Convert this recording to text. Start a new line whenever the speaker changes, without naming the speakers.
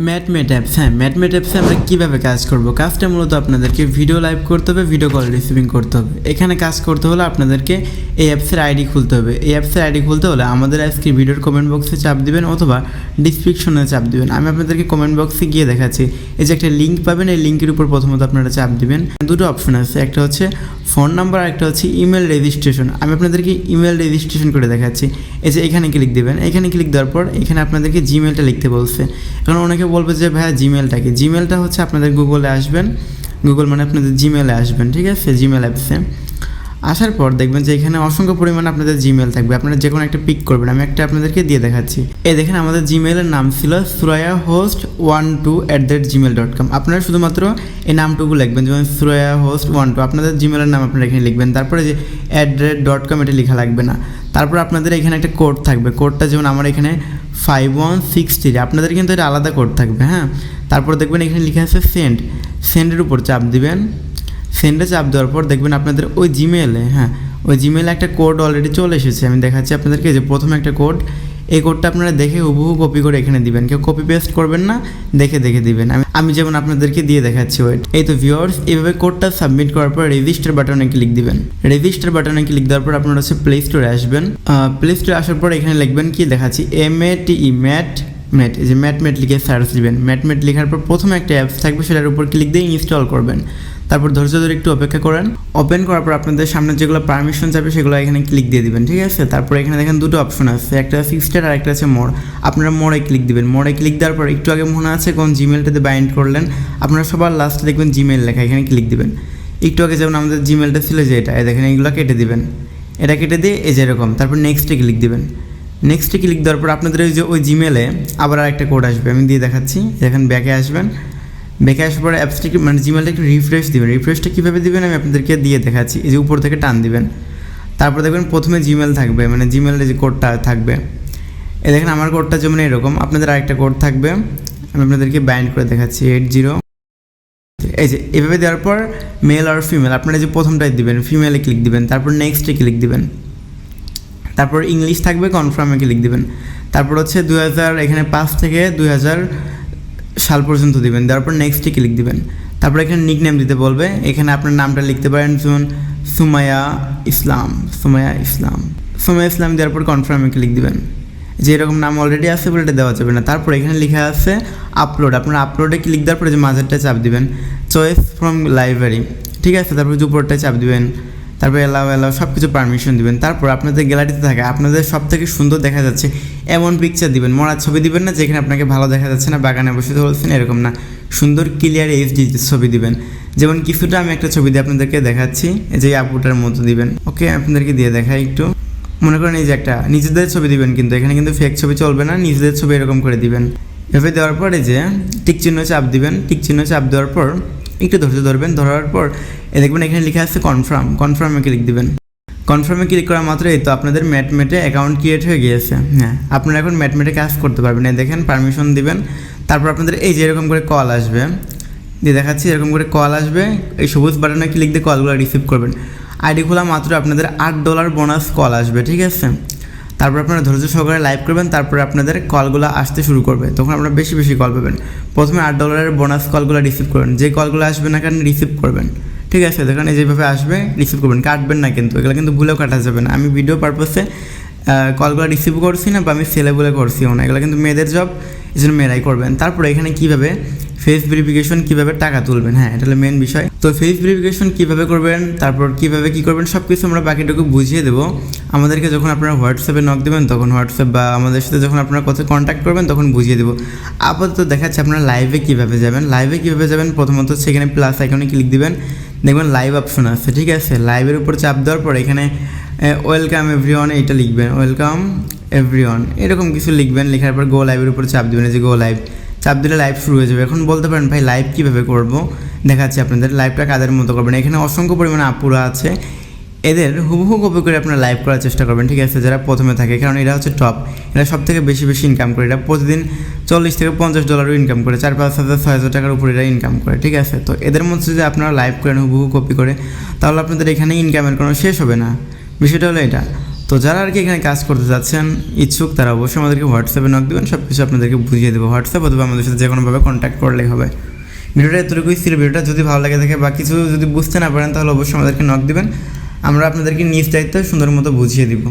ম্যাটমেট apps, হ্যাঁ ম্যাটমেট অ্যাপসে আমরা কীভাবে কাজ করব। কাজটা মূলত আপনাদেরকে ভিডিও লাইভ করতে হবে, ভিডিও কল রিসিভিং করতে হবে। এখানে কাজ করতে হলে আপনাদেরকে এই অ্যাপসের আইডি খুলতে হবে। এই অ্যাপসের আইডি খুলতে হলে আমাদের আজকে ভিডিওর কমেন্ট বক্সে চাপ দিবেন অথবা ডিসক্রিপশনে চাপ দিবেন। আমি আপনাদেরকে কমেন্ট বক্সে গিয়ে দেখাচ্ছি। এই যে একটা লিঙ্ক পাবেন, এই লিঙ্কের উপর প্রথমত আপনারা চাপ দিবেন। দুটো অপশন আছে, একটা হচ্ছে ফোন নাম্বার, একটা হচ্ছে ইমেল রেজিস্ট্রেশন। আমি আপনাদেরকে ইমেল রেজিস্ট্রেশন করে দেখাচ্ছি। এই যে এখানে ক্লিক দেবেন, এখানে ক্লিক দেওয়ার পর এখানে আপনাদেরকে জিমেলটা লিখতে বলছে। কারণ অনেকে বলবে যে ভাইয়া জিমেলটা কি, জিমেলটা হচ্ছে আপনাদের গুগলে আসবেন, গুগল মানে আপনাদের জিমেলে আসবেন, ঠিক আছে, জিমেল অ্যাপসে আসার পর দেখবেন যে এখানে অসংখ্য পরিমাণে আপনাদের জিমেল থাকবে। আপনারা যে কোনো একটা পিক করবেন, আমি একটা আপনাদেরকে দিয়ে দেখাচ্ছি। এই দেখেন আমাদের জিমেলের নাম ছিল suryahost12@gmail.com। আপনারা শুধুমাত্র এই নামটুকু লিখবেন, যেমন suryahost12 আপনাদের জিমেলের নাম আপনারা এখানে লিখবেন। তারপরে যে @.com এটা লেখা লাগবে না। তারপর আপনাদের এখানে একটা কোড থাকবে, কোডটা যেমন আমার এখানে 5163, আপনাদের কিন্তু এটা আলাদা কোড থাকবে, হ্যাঁ। তারপর দেখবেন এখানে লেখা আছে সেন্ডের উপর চাপ দিবেন। সেন্ডে চাপ দেওয়ার পর দেখবেন আপনাদের ওই জিমেলে, হ্যাঁ ওই জিমেলে একটা কোড অলরেডি চলে এসেছে। আমি দেখাচ্ছি আপনাদেরকে, যে প্রথমে একটা কোড, এই কোডটা আপনারা দেখে হুবহু কপি করে এখানে দিবেন, কেউ কপি পেস্ট করবেন না, দেখে দিবেন। আমি যেমন আপনাদেরকে দিয়ে দেখাচ্ছি, ওয়েট। এই তো ভিউয়ার্স, এইভাবে কোডটা সাবমিট করার পর রেজিস্টার বাটনে ক্লিক দিবেন। রেজিস্টার বাটনে ক্লিক দেওয়ার পর আপনারা হচ্ছে প্লে স্টোরে আসবেন। প্লে স্টোরে আসার পর এখানে লিখবেন কি দেখাচ্ছি, MATE ম্যাট, এই যে ম্যাটমেট লিখে সার্চ দিবেন। ম্যাটমেট লেখার পর প্রথমে একটা অ্যাপস থাকবে, সেটার উপর ক্লিক দিয়ে ইনস্টল করবেন। তারপর ধৈর্য ধরে একটু অপেক্ষা করেন। ওপেন করার পর আপনাদের সামনে যেগুলো পারমিশন যাবে সেগুলো এখানে ক্লিক দিয়ে দিবেন, ঠিক আছে। তারপর এখানে দেখেন দুটো অপশন আছে, একটা আছে স্টার আর একটা আছে মোর। আপনারা মোড়ে ক্লিক দিবেন। মোড়ে ক্লিক দেওয়ার পর একটু আগে মনে আছে কোন জিমেলটাতে বাইন্ড করলেন, আপনারা সবার লাস্টে দেখবেন জিমেল লেখা, এখানে ক্লিক দিবেন। একটু আগে যেমন আমাদের জিমেলটা ছিল যে এটা, দেখেন এইগুলো কেটে দিবেন, এটা কেটে দিয়ে এই যে এরকম। তারপর নেক্সটে ক্লিক দিবেন। নেক্সটে ক্লিক দেওয়ার পর আপনাদের ওই জিমেলে আবার একটা কোড আসবে, আমি দিয়ে দেখাচ্ছি। দেখেন ব্যাকে আসবেন, ব্যাকে আসার পরে অ্যাপসটিকে মানে জিমেলটা একটু রিফ্রেশ দিবেন। রিফ্রেশটা কীভাবে দিবেন আমি আপনাদেরকে দিয়ে দেখাচ্ছি। এই যে উপর থেকে টান দিবেন, তারপর দেখবেন প্রথমে জিমেল থাকবে, মানে জিমেলের যে কোডটা থাকবে। এই দেখেন আমার কোডটা যেমন এরকম, আপনাদের আরেকটা কোড থাকবে, আমি আপনাদেরকে বাইন্ড করে দেখাচ্ছি 80। এই যে এভাবে দেওয়ার পর মেল আর ফিমেল আপনারা যে প্রথমটাই দিবেন, ফিমেলে ক্লিক দিবেন। তারপর নেক্সটে ক্লিক দিবেন। তারপর ইংলিশ থাকবে, কনফার্মে ক্লিক দিবেন। তারপর হচ্ছে 2000 এখানে 5 থেকে 2000 সাল পর্যন্ত দিবেন। দেওয়ার পর নেক্সটে ক্লিক দিবেন। তারপর এখানে নিকনেম দিতে বলবে, এখানে আপনার নামটা লিখতে পারেন, যেমন সুমাইয়া ইসলাম দেওয়ার পর কনফার্মে ক্লিক দিবেন। যে এরকম নাম অলরেডি আছে বলে এটা দেওয়া যাবে না। তারপর এখানে লেখা আছে আপলোড, আপনার আপলোডে ক্লিক দেওয়ার পরে যে মাঝেরটা চাপ দিবেন, চয়েস ফ্রম লাইব্রেরি, ঠিক আছে। তারপর যে উপরটায় চাপ দিবেন, তারপর এলাও সব কিছু পারমিশন দিবেন। তারপর আপনাদের গ্যালারিতে থাকে আপনাদের সব থেকে সুন্দর দেখা যাচ্ছে এমন পিকচার দিবেন, মরার ছবি দিবেন না যেখানে আপনাকে ভালো দেখা যাচ্ছে না, বাগানে বসে বলছেন এরকম না, সুন্দর ক্লিয়ার HD ছবি দিবেন। যেমন কিছুটা আমি একটা ছবি দিয়ে আপনাদেরকে দেখাচ্ছি, এই যে আপুটার মতো দিবেন। ওকে, আপনাদেরকে দিয়ে দেখাই একটু। মনে করেন এই যে একটা নিজেদের ছবি দিবেন, কিন্তু এখানে কিন্তু ফেক ছবি চলবে না, নিজেদের ছবি এরকম করে দিবেন। এভাবে দেওয়ার পর এই যে টিক চিহ্ন চাপ দিবেন। টিক চিহ্ন চাপ দেওয়ার পর একটু ধৈর্য ধরবেন, ধরার পর দেখবেন এখানে লেখা আছে কনফার্মে ক্লিক দিবেন। কনফার্মে ক্লিক করা মাত্র এই তো আপনাদের ম্যাটমেটে অ্যাকাউন্ট ক্রিয়েট হয়ে গিয়েছে। হ্যাঁ, আপনারা এখন ম্যাটমেটে কাজ করতে পারবেন। দেখেন পারমিশন দিবেন। তারপর আপনাদের এই যে এরকম করে কল আসবে, দিয়ে দেখাচ্ছি এরকম করে কল আসবে, এই সবুজ বাটনে ক্লিক দিয়ে কলগুলো রিসিভ করবেন। আইডি খোলা মাত্র আপনাদের $8 বোনাস কল আসবে, ঠিক আছে। তারপর আপনারা ধৈর্য সহকারে লাইভ করবেন, তারপরে আপনাদের কলগুলো আসতে শুরু করবে, তখন আপনারা বেশি কল পাবেন। প্রথমে $8 বোনাস কলগুলো রিসিভ করবেন, যে কলগুলো আসবে না কেন রিসিভ করবেন, ঠিক আছে। দেখেন যেভাবে আসবে রিসিভ করবেন, কাটবেন না কিন্তু, এগুলো কিন্তু ভুলেও কাটা যাবে না। আমি ভিডিও পারপাসে কলগুলো রিসিভ করছি না, বা আমি ছেলে বলে করছিও না, এগুলো কিন্তু মেয়েদের জব, এই জন্য মেয়েরাই করবেন। তারপরে এখানে কীভাবে ফেস ভেরিফিকেশন কীভাবে টাকা তুলবেন, হ্যাঁ এটা হলো মেন বিষয়। তো ফেস ভেরিফিকেশন কীভাবে করবেন, তারপর কীভাবে কী করবেন সব কিছু আমরা বাকিটুকু বুঝিয়ে দেবো আমাদেরকে। যখন আপনারা হোয়াটসঅ্যাপে নক দেবেন তখন হোয়াটসঅ্যাপ, বা আমাদের সাথে যখন আপনারা কোথাও কন্ট্যাক্ট করবেন তখন বুঝিয়ে দেবো। আপাতত দেখাচ্ছে আপনারা লাইভে কীভাবে যাবেন। প্রথমত সেখানে প্লাস আইকনে ক্লিক দিবেন, দেখবেন লাইভ অপশন আছে, ঠিক আছে। লাইভের উপর চাপ দেওয়ার পর এখানে ওয়েলকাম এভরিওয়ান এইটা লিখবেন, ওয়েলকাম এভরিওয়ান এরকম কিছু লিখবেন। লেখার পর গো লাইভের উপর চাপ দেবেন, যে গো লাইভ চাপ দিলে লাইভ শুরু হয়ে যাবে। এখন বলতে পারেন ভাই লাইভ কীভাবে করবো, দেখাচ্ছি আপনাদের। লাইভটা কাদের মতো করবেন, এখানে অসংখ্য পরিমাণে আপুরা আছে, এদের হুবহু কপি করে আপনারা লাইভ করার চেষ্টা করবেন, ঠিক আছে, যারা প্রথমে থাকে। কারণ এরা হচ্ছে টপ, এরা সব থেকে বেশি ইনকাম করে। এরা প্রতিদিন $40 থেকে $50 ইনকাম করে, 4-5 হাজার 6 হাজার টাকার উপরে এরা ইনকাম করে, ঠিক আছে। তো এদের মধ্যে যদি আপনারা লাইভ করেন হুবহু কপি করে, তাহলে আপনাদের এখানে ইনকামের কোনো শেষ হবে না। বিষয়টা হলো এটা। তো যারা আর কি এখানে কাজ করতে যাচ্ছেন ইচ্ছুক, তারা অবশ্যই আমাদেরকে হোয়াটসঅ্যাপে নক দেবেন, সব কিছু আপনাদেরকে বুঝিয়ে দেবো। হোয়াটসঅ্যাপ অথবা আমাদের সাথে যে কোনোভাবে কন্ট্যাক্ট করলেই হবে। ভিডিওটা এতটুকুই ছিল। ভিডিওটা যদি ভালো লাগে থাকে বা কিছু যদি বুঝতে না পারেন তাহলে অবশ্যই আমাদেরকে নক দিবেন, আমরা আপনাদেরকে নিজ দায়িত্বে সুন্দর মতো বুঝিয়ে দিব।